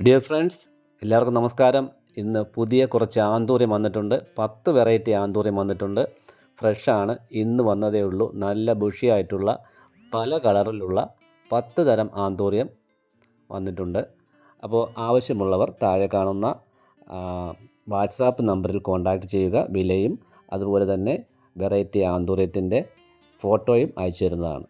Dear friends, എല്ലാവർക്കും നമസ്കാരം. ഇന്ന് പുതിയ കുറച്ച് ആന്തൂര്യം വന്നിട്ടുണ്ട്. 10 വെറൈറ്റി ആന്തൂര്യം വന്നിട്ടുണ്ട്. ഫ്രഷാണ്, ഇന്ന് വന്നതേ ഉള്ളൂ. നല്ല ബുഷിയായിട്ടുള്ള പല കളറിലുള്ള 10 തരം ആന്തൂര്യം വന്നിട്ടുണ്ട്. അപ്പോൾ ആവശ്യമുള്ളവർ താഴെ കാണുന്ന വാട്സാപ്പ് നമ്പറിൽ കോൺടാക്റ്റ് ചെയ്യുക. വിലയും അതുപോലെ തന്നെ വെറൈറ്റി ആന്തൂര്യത്തിൻ്റെ ഫോട്ടോയും അയച്ചു തരുന്നതാണ്.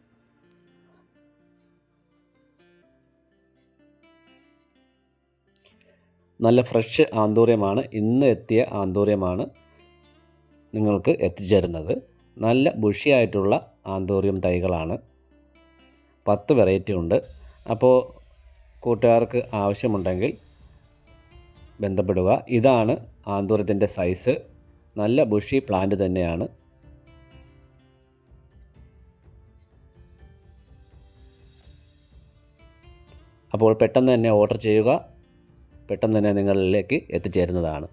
നല്ല ഫ്രഷ് ആന്തൂര്യമാണ്, ഇന്ന് എത്തിയ ആന്തൂര്യമാണ് നിങ്ങൾക്ക് എത്തിച്ചേരുന്നത്. നല്ല ബുഷിയായിട്ടുള്ള ആന്തൂര്യം തൈകളാണ്. 10 വെറൈറ്റി ഉണ്ട്. അപ്പോൾ കൂട്ടുകാർക്ക് ആവശ്യമുണ്ടെങ്കിൽ ബന്ധപ്പെടുക. ഇതാണ് ആന്തൂര്യത്തിൻ്റെ സൈസ്. നല്ല ബുഷി പ്ലാന്റ് തന്നെയാണ്. അപ്പോൾ പെട്ടെന്ന് തന്നെ ഓർഡർ ചെയ്യുക. പെട്ടെന്ന് തന്നെ നിങ്ങളിലേക്ക് എത്തിച്ചേരുന്നതാണ്.